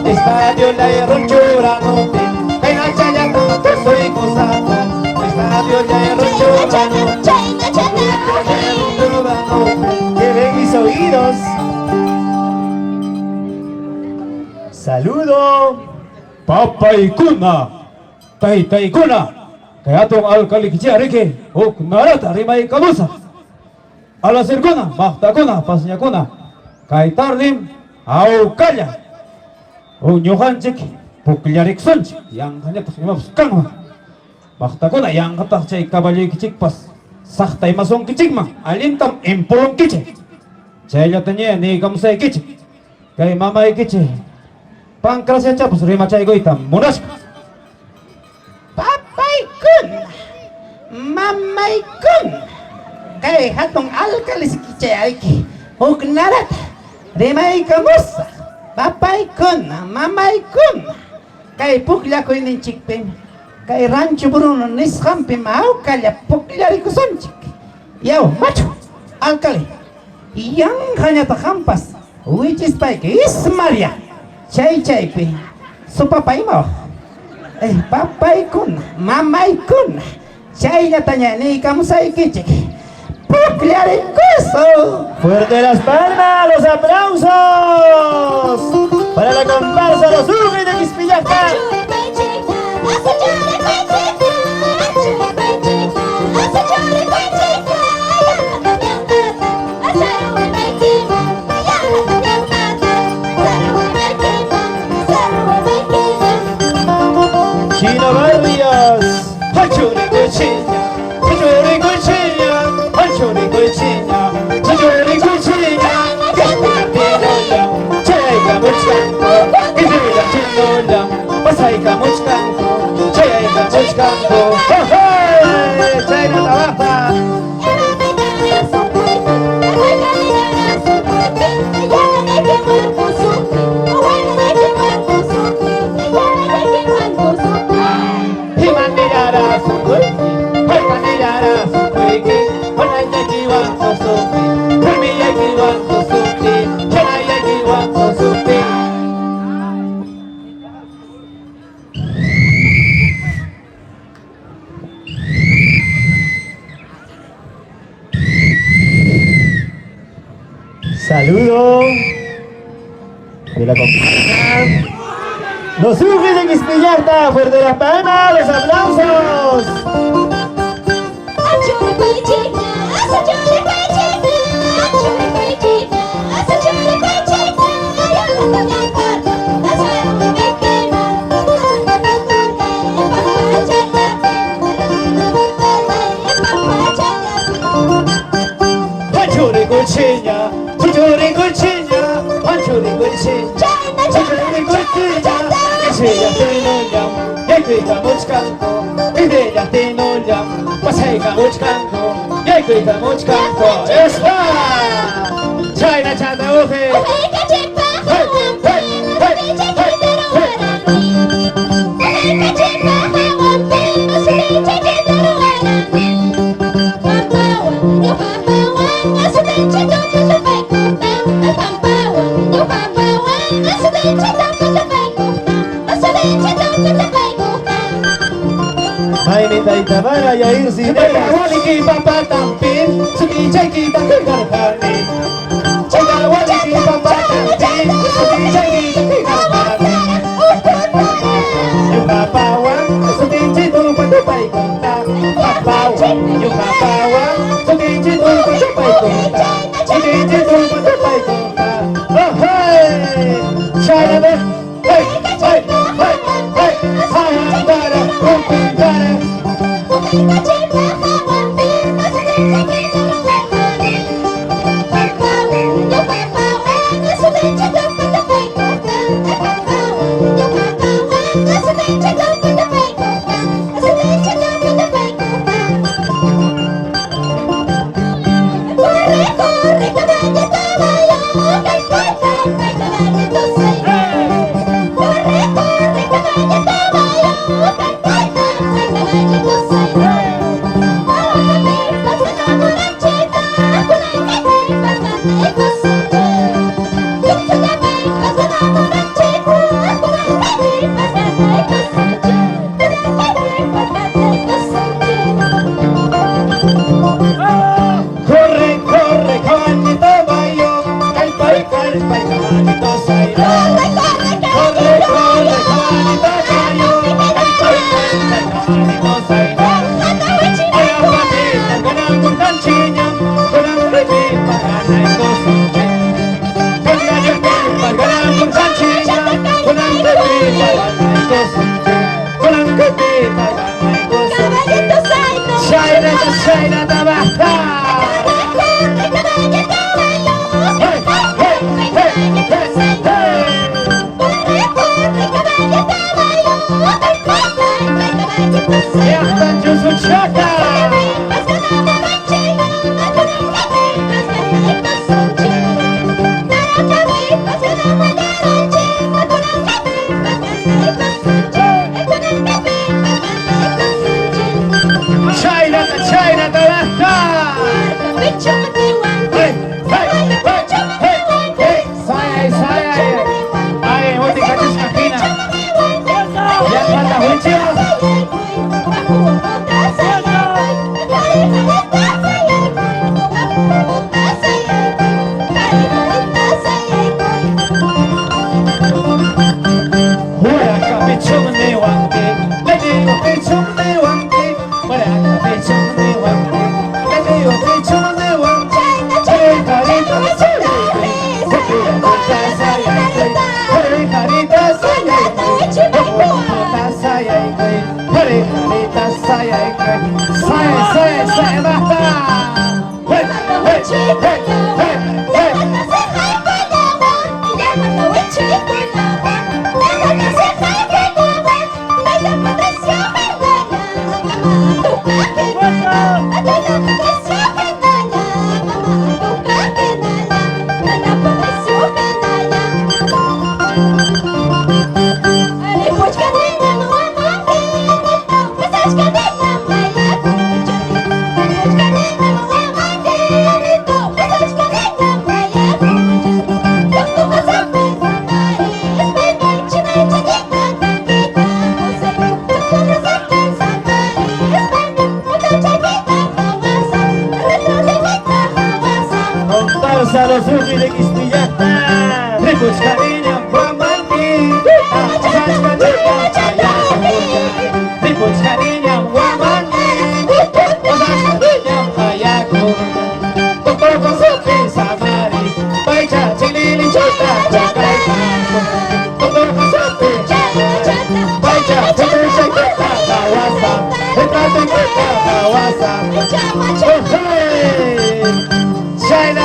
Estadio la ronchura no te, en la chaya tanto soy gozado. Estadio la ronchura no te, que ven mis oídos. Saludo, papaykuna, taytaykuna, kay atong alkali kicharike, o narata rimay kamusa. Alasirkuna, mahtakuna, pasnyakuna, kay tardim, aukalla. Unyuhanchik, pukliarik sonchik, yang kanya tak mabskang ma. Mahtakuna, yang katak chay kabalyo kichik pas, saktay masong kichik ma, alintam impulong kichik. Chay latanya ni kamsay kichik, kay mamay kichik. Pangkrasya chapos rima chay goitam, munas. Papaykun, mamaykun, kay hatong alkalis kichayariki, hugnarat, rimay kamusa. Papaykun, mamaykun, kay pukla ko inin chikpin, kay rancho Bruno niskampi maaw kalya puklari ko sonchik. Yaw, macho, alkali, yang kanya takampas, which is paik, is Maria, chay pi, so papay mo. Papaykun, mamaykun, chay na tanya ni kamusay kichik. ¡Pucliar curso! ¡Fuerte las palmas, los aplausos! Para la comparsa Los Ugris de Quispillacta. Chino Barrios, Hachuri Cuchilla, Hachuri Cuchilla, Hachuri Cuchilla, Hachuri Cuchilla, Chayka Muchkanko, Izula Chinola, Pasayka Muchkanko, Chayka Muchkanko, Chayka Tabaja. Saludo de la compañía Los Ugris de Quispillacta, fuerte las palmas, los aplausos. Hachuri Cuchilla, Hachuri Cuchilla, Hachuri Cuchilla, Hachuri Cuchilla, Isilla Tinoyam, Yakuika Muchkanko, Isilla Tinoyam, Pasayka Muchkanko, Yakuika Muchkanko, ¡está! Chayna Chanda Uji. Maini Taitabara Yair Sibaya Waliki Papa Tampin Suki Chaki Takikarkani Chaka Waliki Papa Tampin Suki Chaki Takikarkani Corre, corre, caballito bayo, calpa, caballito sayo. Corre, corre, caballito bayo, calpa, caballito sayo. Ay, apatita, con algún canchiño, con algún repito, gana y cosuche. Con algún canchiño, con algún repito, gana y cosuche. Con algún repito, gana y cosuche. Shaina, basta. Yahtan Yusuf Shaka. China, basta. Saya. Ay, mau dikasih sakina. Yang mana hujan? Saya basta. A los ujos de Quispillacta, ricos cariños, guamani, ricos cariños, guamani, ayaco, doctor con su pizza mari, paicha, chilili, chota, doctor con su pizza, paicha, chilili, chota, kawasa, retrato y chota, kawasa, China,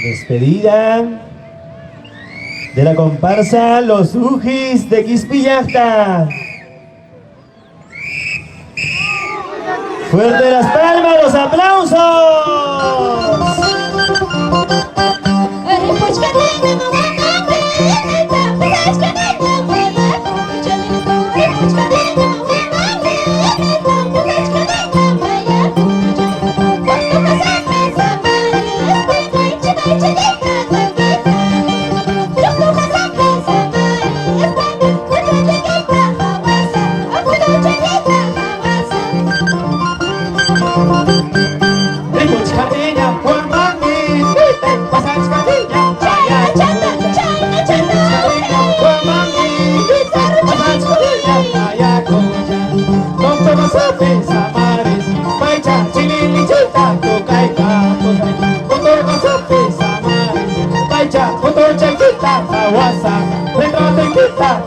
despedida de la comparsa Los Ujis de Quispillacta. Fuerte las palmas, los aplausos.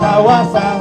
Kawasan,